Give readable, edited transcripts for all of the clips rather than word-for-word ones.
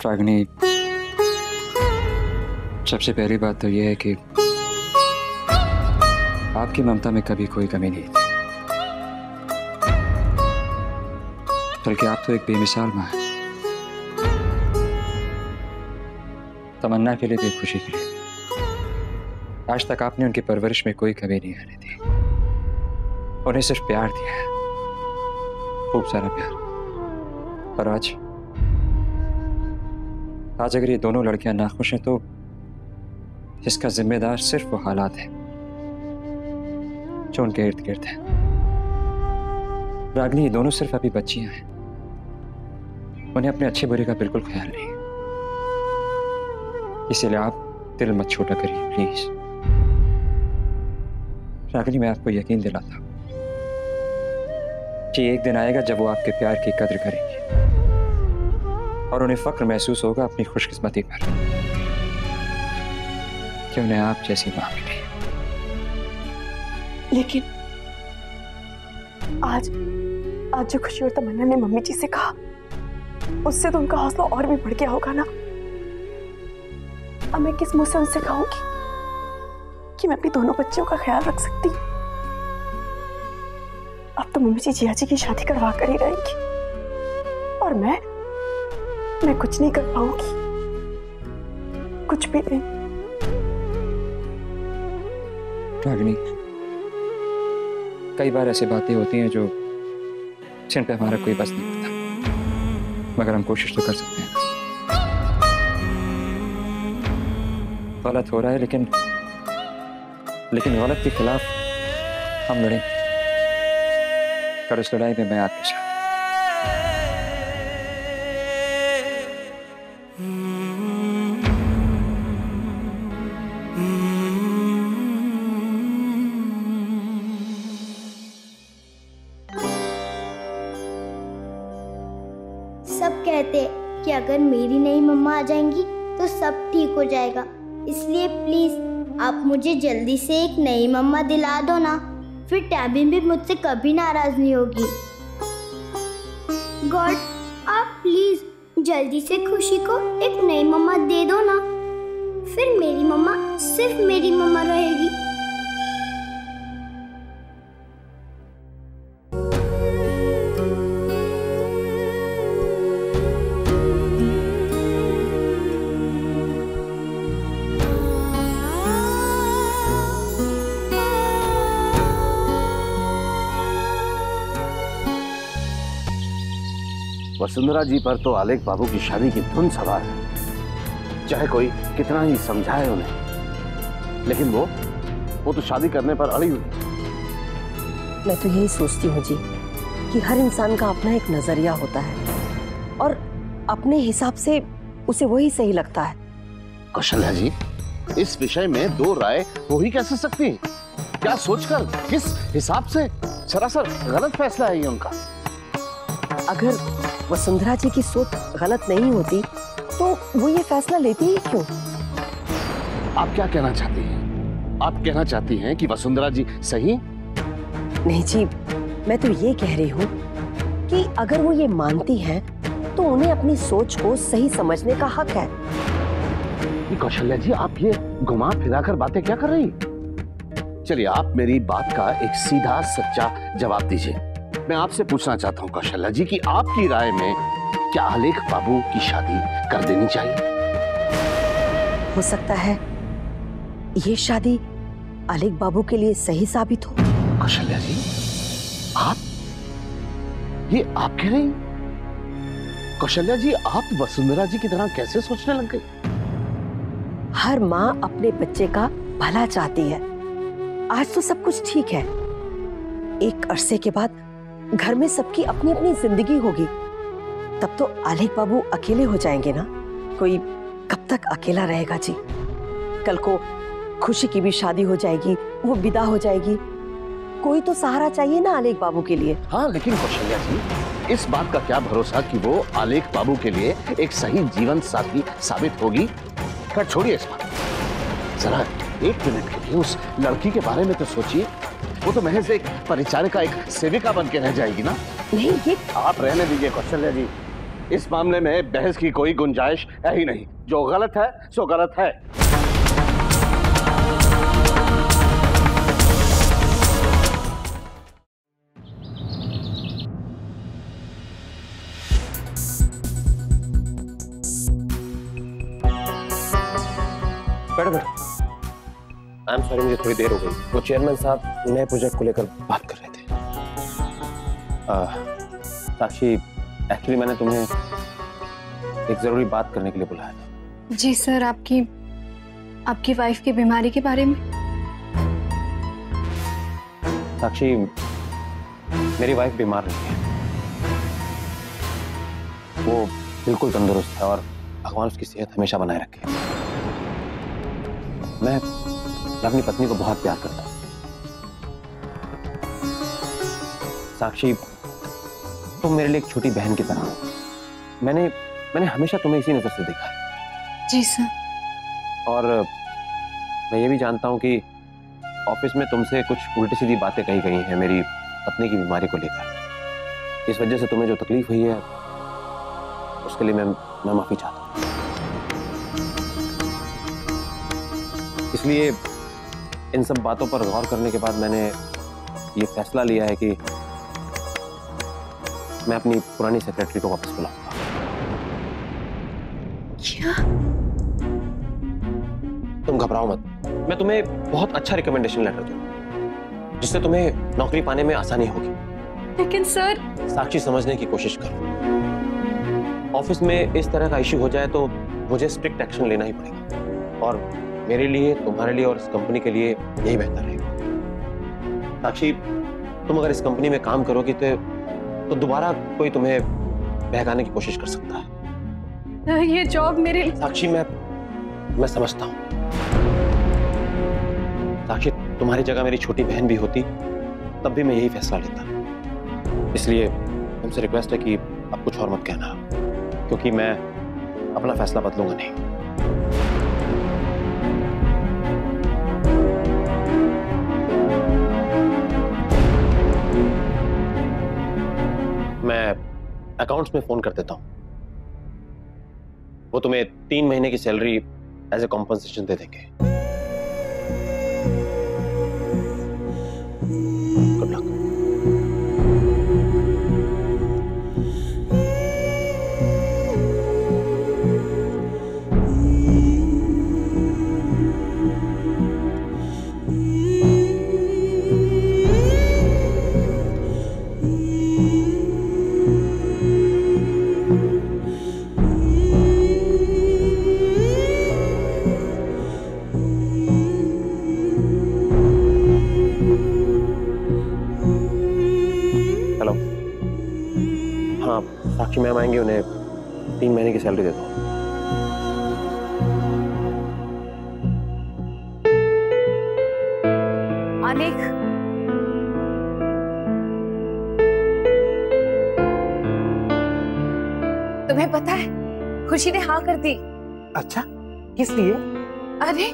रागिनी, सबसे पहली बात तो यह है कि आपकी ममता में कभी कोई कमी नहीं थी, बल्कि आप तो एक बेमिसाल मां हैं। तमन्ना के लिए भी, खुशी के लिए भी। आज तक आपने उनकी परवरिश में कोई कमी नहीं आने दी, उन्हें सिर्फ प्यार दिया है, खूब सारा प्यार। और आज अगर ये दोनों लड़कियां नाखुश हैं तो इसका जिम्मेदार सिर्फ वो हालात हैं जो उनके इर्द गिर्द हैं। रागिनी, ये दोनों सिर्फ अभी बच्चियां हैं, उन्हें अपने अच्छे बुरे का बिल्कुल ख्याल नहीं, इसलिए आप दिल मत छोटा करिए प्लीज। रागिनी, मैं आपको यकीन दिलाता हूं कि एक दिन आएगा जब वो आपके प्यार की कद्र करेंगी और उन्हें फख्र महसूस होगा अपनी खुशकिस्मती पर कि उन्हें आप जैसी मां मिली। लेकिन आज जो खुशी और तमन्ना ने मम्मी जी से कहा, उससे तो उनका हौसला और भी बढ़ गया होगा ना। अब मैं किस मुंह से उनसे कहूंगी कि मैं अपनी दोनों बच्चियों का ख्याल रख सकती हूँ। अब तो मम्मी जी जिया जी की शादी करवा कर ही रहेंगी और मैं कुछ नहीं कर पाऊंगी, कुछ भी नहीं। रागिनी, कई बार ऐसी बातें होती हैं जो जिन पे हमारा कोई बस नहीं होता, मगर हम कोशिश तो कर सकते हैं। गलत हो रहा है, लेकिन गलत के खिलाफ हम लड़ें, और इस लड़ाई में मैं आपके साथ। सब कहते कि अगर मेरी नई मम्मा आ जाएंगी तो सब ठीक हो जाएगा, इसलिए प्लीज आप मुझे जल्दी से एक नई मम्मा दिला दो ना, फिर टैबिन भी मुझसे कभी नाराज नहीं होगी। गॉड, आप प्लीज जल्दी से खुशी को एक नई मम्मा दे दो ना, फिर मेरी मम्मा सिर्फ मेरी मम्मा रहेगी। वसुंधरा जी पर तो आलेख बाबू की शादी की धुन सवार है, चाहे कोई कितना ही समझाए उन्हें, लेकिन वो तो शादी करने पर अड़ी हुई। मैं तो यही सोचती हूँ जी कि हर इंसान का अपना एक नजरिया होता है और अपने हिसाब से उसे वही सही लगता है। कौशल्या जी, इस विषय में दो राय हो ही कैसे सकती हैं? क्या सोचकर, किस हिसाब से? सरासर गलत फैसला है ये उनका। अगर वसुंधरा जी की सोच गलत नहीं होती तो वो ये फैसला लेती ही क्यों? आप क्या कहना चाहती हैं? आप कहना चाहती हैं कि वसुंधरा जी सही? नहीं जी, मैं तो ये कह रही हूँ कि अगर वो ये मानती हैं तो उन्हें अपनी सोच को सही समझने का हक है। कौशल्या जी, आप ये घुमा फिरा कर बातें क्या कर रही? चलिए, आप मेरी बात का एक सीधा सच्चा जवाब दीजिए। मैं आपसे पूछना चाहता हूँ कौशल्या जी कि आपकी राय में क्या आलेख बाबू की शादी कर देनी चाहिए? हो सकता है ये शादी आलेख बाबू के लिए सही साबित हो। कौशल्या जी, ये आप कह रही? कौशल्या जी, आप वसुंधरा जी की तरह कैसे सोचने लग गई? हर माँ अपने बच्चे का भला चाहती है। आज तो सब कुछ ठीक है, एक अरसे के बाद घर में सबकी अपनी अपनी जिंदगी होगी, तब तो आलेख बाबू अकेले हो जाएंगे ना। कोई कब तक अकेला रहेगा जी? कल को खुशी की भी शादी हो जाएगी, वो विदा हो जाएगी, कोई तो सहारा चाहिए ना आलेख बाबू के लिए। हाँ, लेकिन कौशल्या जी, इस बात का क्या भरोसा कि वो आलेख बाबू के लिए एक सही जीवन साथी साबित होगी? खैर छोड़िए इस बात, जरा एक मिनट के लिए उस लड़की के बारे में तो सोचिए। वो तो महज एक परिचारिका, एक सेविका बन के रह जाएगी ना। नहीं, ये आप रहने दीजिए कौशल्या जी, इस मामले में बहस की कोई गुंजाइश है ही नहीं। जो गलत है सो गलत है। बैठो बैठो। आई एम सॉरी, मुझे थोड़ी देर हो गई। वो चेयरमैन साहब नए प्रोजेक्ट को लेकर बात कर रहे थे। साक्षी, एक्चुअली मैंने तुम्हें एक जरूरी बात करने के लिए बुलाया था। जी सर, आपकी वाइफ की बीमारी के बारे में। साक्षी, मेरी वाइफ बीमार नहीं है। वो बिल्कुल तंदुरुस्त है और भगवान उसकी सेहत हमेशा बनाए रखे। मैं अपनी पत्नी को बहुत प्यार करता हूं। साक्षी, तुम मेरे लिए एक छोटी बहन की तरह हो। मैंने हमेशा तुम्हें इसी नजर से देखा है। जी सर। और मैं ये भी जानता हूं कि ऑफिस में तुमसे कुछ उल्टी सीधी बातें कही गई हैं मेरी पत्नी की बीमारी को लेकर। इस वजह से तुम्हें जो तकलीफ हुई है उसके लिए मैं माफी चाहता हूं। इसलिए इन सब बातों पर गौर करने के बाद मैंने ये फैसला लिया है कि मैं अपनी पुरानी सेक्रेटरी को वापस बुलाऊंगा। क्या? तुम घबराओ मत, मैं तुम्हें बहुत अच्छा रिकमेंडेशन लेटर दूंगा जिससे तुम्हें नौकरी पाने में आसानी होगी। लेकिन सर। साक्षी, समझने की कोशिश करो। ऑफिस में इस तरह का इश्यू हो जाए तो मुझे स्ट्रिक्ट एक्शन लेना ही पड़ेगा और मेरे लिए, तुम्हारे लिए और इस कंपनी के लिए यही बेहतर रहेगा। साक्षी, तुम अगर इस कंपनी में काम करोगी तो दोबारा कोई तुम्हें बहकाने की कोशिश कर सकता है। ये जॉब मेरे लिए। साक्षी, मैं समझता हूं। साक्षी, तुम्हारी जगह मेरी छोटी बहन भी होती तब भी मैं यही फैसला लेता। इसलिए तुमसे रिक्वेस्ट है कि अब कुछ और मत कहना, क्योंकि मैं अपना फैसला बदलूंगा नहीं। मैं अकाउंट्स में फोन कर देता हूं, वो तुम्हें 3 महीने की सैलरी एज ए कॉम्पनसेशन दे देंगे। Good luck. साक्षी मैम आएंगे, उन्हें 3 महीने की सैलरी दे दो। आलेख, तुम्हें पता है खुशी ने हाँ कर दी। अच्छा, किस लिए? अरे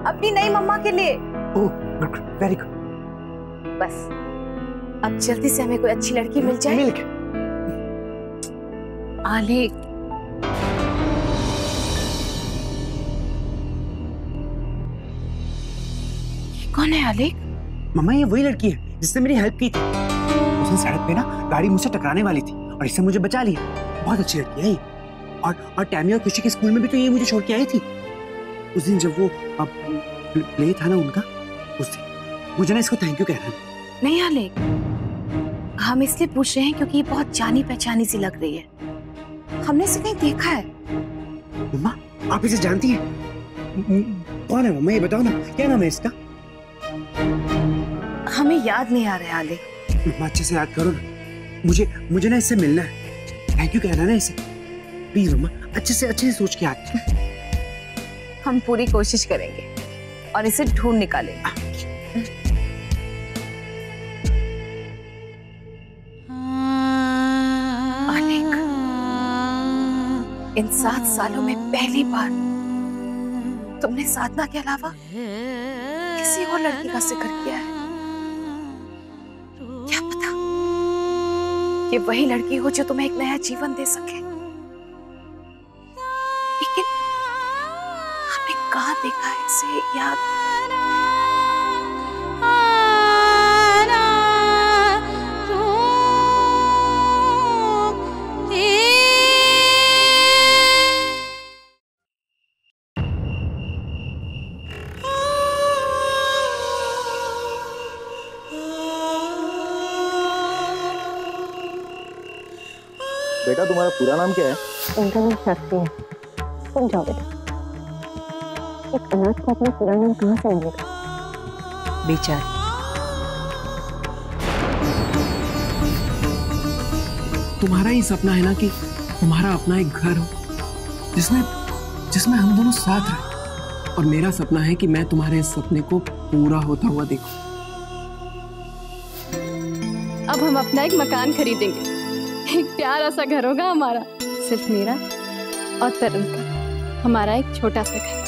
अपनी नई मम्मा के लिए। ओह, वेरी गुड। बस अब जल्दी से हमें कोई अच्छी लड़की मिल जाए। मिल गई। आलेख, कौन है आलेख? मम्मा, ये वही लड़की है जिसने मेरी हेल्प की थी। उसने सड़क पे ना गाड़ी मुझसे टकराने वाली थी और इससे मुझे बचा लिया। बहुत अच्छी लड़की है ये। और टैमी और खुशी के स्कूल में भी तो ये मुझे छोड़ के आई थी। उस दिन जब वो प्ले था ना उनका, उस दिन मुझे ना इसको थैंक यू कहना है। नहीं आलेख, हम इसलिए पूछ रहे हैं क्योंकि ये बहुत जानी पहचानी सी लग रही है। हमने इसे कहीं देखा है। मम्मा, आप इसे जानती हैं? कौन है मम्मा, ये बताओ ना, क्या नाम है इसका? हमें याद नहीं आ रहा है आलेख। मम्मा, अच्छे से याद करो ना। मुझे ना इससे मिलना है। थैंक यू कहना ना इसे। प्लीज मम्मा, अच्छे से सोच के याद करो। हम पूरी कोशिश करेंगे और इसे ढूंढ निकालेंगे। इन 7 सालों में पहली बार तुमने साधना के अलावा किसी और लड़की का जिक्र किया है। क्या पता ये वही लड़की हो जो तुम्हें एक नया जीवन दे सके। देखा है इसे याद। बेटा तुम्हारा पूरा नाम क्या है? उनका नाम शास्त्री है। तुम जाओ बेटा। एक अनाथ को अपना पूरा नाम कहाँ से मिलेगा? बेचारी। तुम्हारा ही सपना है ना कि तुम्हारा अपना एक घर हो जिसमें जिसमें हम दोनों साथ रहे, और मेरा सपना है कि मैं तुम्हारे इस सपने को पूरा होता हुआ देखूं। अब हम अपना एक मकान खरीदेंगे, एक प्यारा सा घर होगा हमारा, सिर्फ मेरा और तरुण का, हमारा एक छोटा सा घर।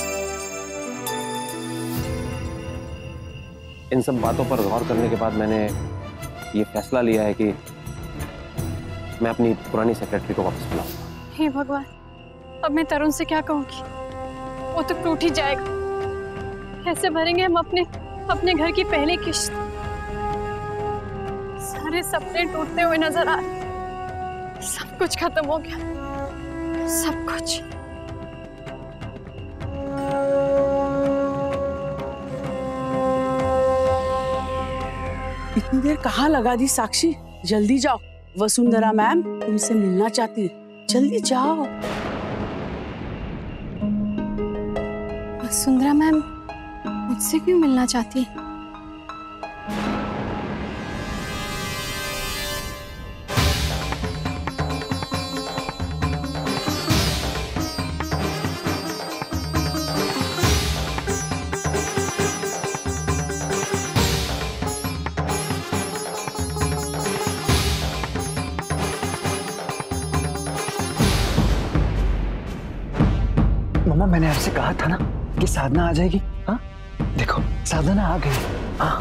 इन सब बातों पर गौर करने के बाद मैंने ये फैसला लिया है कि मैं अपनी पुरानी सेक्रेटरी को वापस बुलाऊंगा। हे भगवान, अब मैं तरुण से क्या कहूंगी? वो तो टूट ही जाएगा। कैसे भरेंगे हम अपने घर की पहली किश्त? सारे सपने टूटते हुए नजर आ रहे, सब कुछ खत्म हो गया, सब कुछ। इतनी देर कहाँ लगा दी साक्षी? जल्दी जाओ, वसुंधरा मैम तुमसे मिलना चाहती है, जल्दी जाओ। वसुंधरा मैम मुझसे क्यों मिलना चाहती है? मम्मा मैंने आपसे कहा था ना कि साधना आ जाएगी। हाँ देखो साधना आ गई। हाँ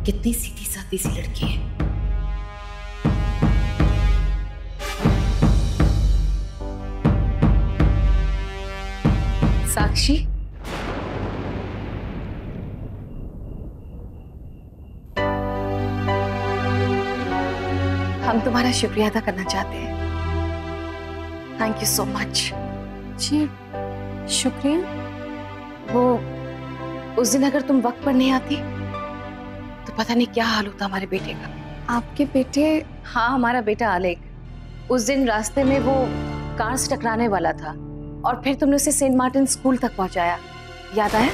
कितनी सीधी सादी सी लड़की है। साक्षी, हम तुम्हारा शुक्रिया अदा करना चाहते हैं। Thank you so much. जी शुक्रिया। वो उस दिन अगर तुम वक्त पर नहीं आती तो पता नहीं क्या हाल होता हमारे बेटे का। आपके बेटे? हाँ, हमारा बेटा आलेख। उस दिन रास्ते में वो कार से टकराने वाला था और फिर तुमने उसे सेंट मार्टिन स्कूल तक पहुंचाया, याद आया?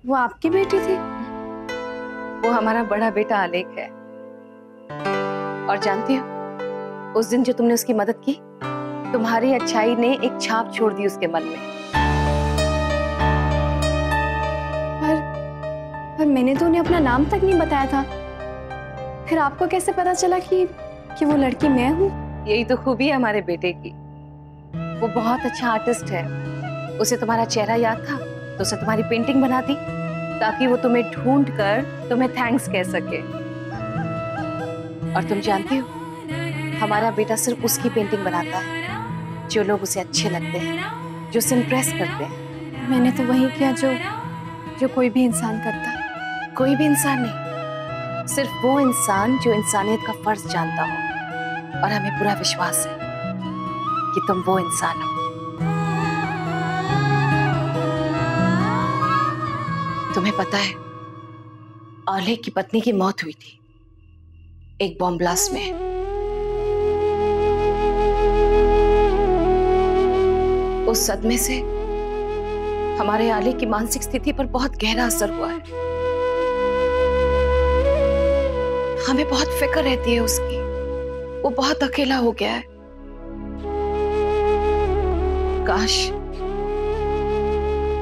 वो आपकी बेटी थी? वो हमारा बड़ा बेटा आलेख है। और जानती हो, उस दिन जो तुमने उसकी मदद की, तुम्हारी अच्छाई ने एक छाप छोड़ दी उसके मन में। पर मैंने तो उन्हें अपना नाम तक नहीं बताया था। फिर आपको कैसे पता चला कि वो लड़की मैं हूँ? यही तो खूबी है हमारे बेटे की। वो बहुत अच्छा आर्टिस्ट है। उसे तुम्हारा चेहरा याद था तो उसे तुम्हारी पेंटिंग बना दी ताकि वो तुम्हें ढूंढ कर तुम्हें थैंक्स कह सके। और तुम जानती हो, हमारा बेटा सिर्फ उसकी पेंटिंग बनाता है जो लोग उसे अच्छे लगते हैं, जो उसे इम्प्रेस करते हैं। मैंने तो वही किया जो कोई भी इंसान करता। कोई भी इंसान नहीं, सिर्फ वो इंसान जो इंसानियत का फर्ज जानता हो। और हमें पूरा विश्वास है कि तुम वो इंसान हो। तुम्हें पता है, आलेख की पत्नी की मौत हुई थी एक बॉम्ब ब्लास्ट में। उस सदमे से हमारे आलेख की मानसिक स्थिति पर बहुत गहरा असर हुआ है। हमें बहुत फिक्र रहती है उसकी। वो बहुत अकेला हो गया है।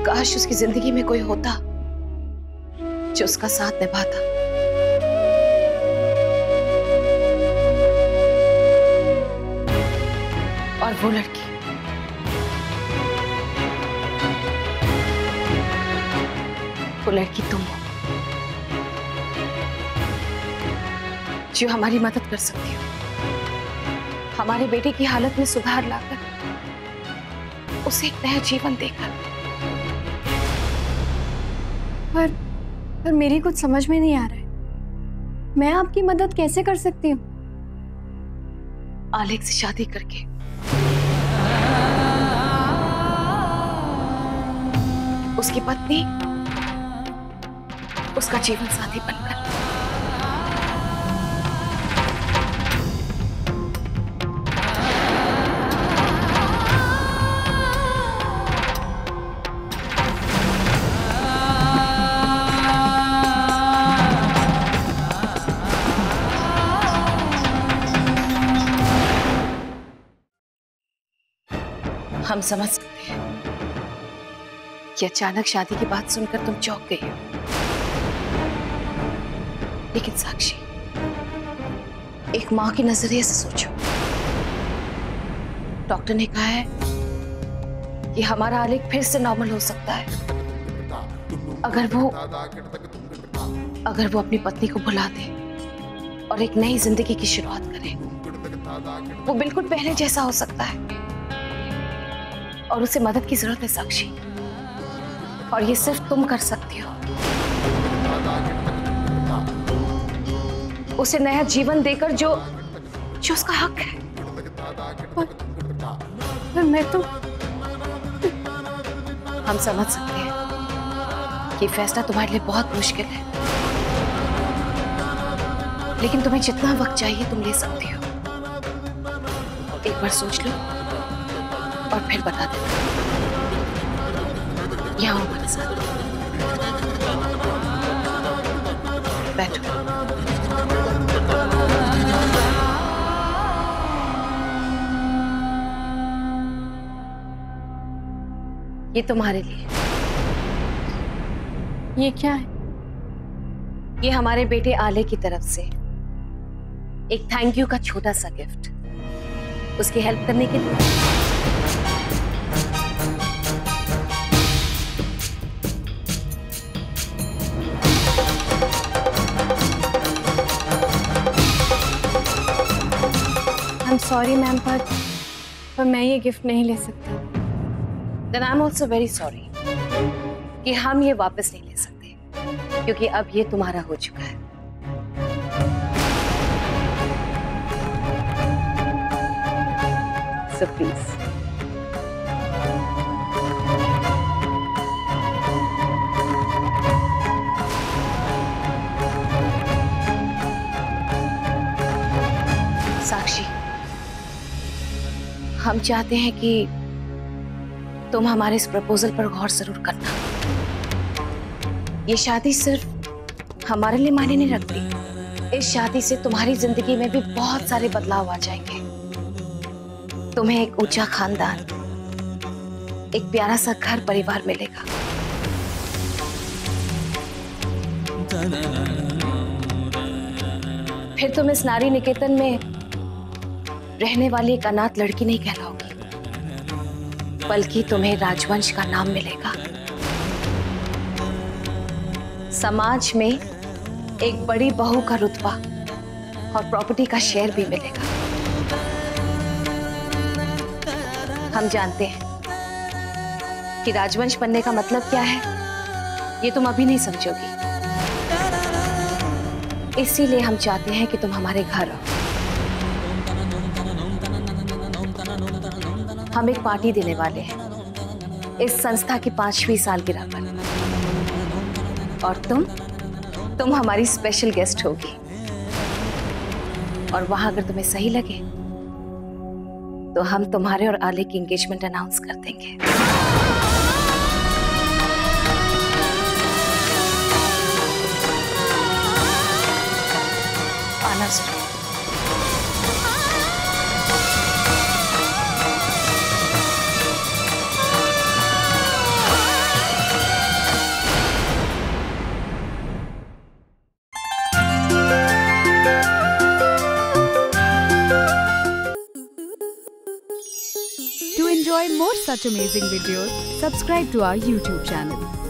काश उसकी जिंदगी में कोई होता जो उसका साथ निभाता। और वो लड़की, तुम हो। जो हमारी मदद कर सकती हो, हमारे बेटे की हालत में सुधार लाकर उसे एक नया जीवन देकर। पर मेरी कुछ समझ में नहीं आ रहा है, मैं आपकी मदद कैसे कर सकती हूँ? आलेख से शादी करके उसकी पत्नी उसका जीवन साथी बनकर। हम समझ सकते हैं कि अचानक शादी की बात सुनकर तुम चौंक गई हो, लेकिन साक्षी, एक मां के नजरिए से सोचो। डॉक्टर ने कहा है कि हमारा आलेख फिर से नॉर्मल हो सकता है अगर वो अपनी पत्नी को भुला दे और एक नई जिंदगी की शुरुआत करे। वो बिल्कुल पहले जैसा हो सकता है और उसे मदद की जरूरत है साक्षी, और ये सिर्फ तुम कर सकती हो। उसे नया जीवन देकर जो उसका हक है। पर मैं तो हम समझ सकते हैं कि फैसला तुम्हारे लिए बहुत मुश्किल है, लेकिन तुम्हें जितना वक्त चाहिए तुम ले सकती हो। एक बार सोच लो और फिर बता देना। यहाँ हमारे साथ बैठो। ये तुम्हारे लिए। ये क्या है? ये हमारे बेटे आले की तरफ से एक थैंक यू का छोटा सा गिफ्ट, उसकी हेल्प करने के लिए। I'm sorry मैम, पर मैं ये गिफ्ट नहीं ले सकती। Then I'm also very sorry कि हम ये वापस नहीं ले सकते, क्योंकि अब ये तुम्हारा हो चुका है। So please. साक्षी, हम चाहते हैं कि तुम हमारे इस प्रपोजल पर गौर जरूर करना। ये शादी सिर्फ हमारे लिए मायने नहीं रखती। इस शादी से तुम्हारी जिंदगी में भी बहुत सारे बदलाव आ जाएंगे। तुम्हें एक ऊंचा खानदान, एक प्यारा सा घर परिवार मिलेगा। फिर तुम इस नारी निकेतन में रहने वाली एक अनाथ लड़की नहीं कहलाओगी, बल्कि तुम्हें राजवंश का नाम मिलेगा। समाज में एक बड़ी बहू का रुतबा और प्रॉपर्टी का शेयर भी मिलेगा। हम जानते हैं कि राजवंश बनने का मतलब क्या है, ये तुम अभी नहीं समझोगी। इसीलिए हम चाहते हैं कि तुम हमारे घर आओ। हम एक पार्टी देने वाले हैं इस संस्था की 5वीं सालगिरह पर, और तुम हमारी स्पेशल गेस्ट होगी। और वहां अगर तुम्हें सही लगे तो हम तुम्हारे और आले की एंगेजमेंट अनाउंस कर देंगे। आना सुनो। To enjoy more such amazing videos, subscribe to our YouTube channel.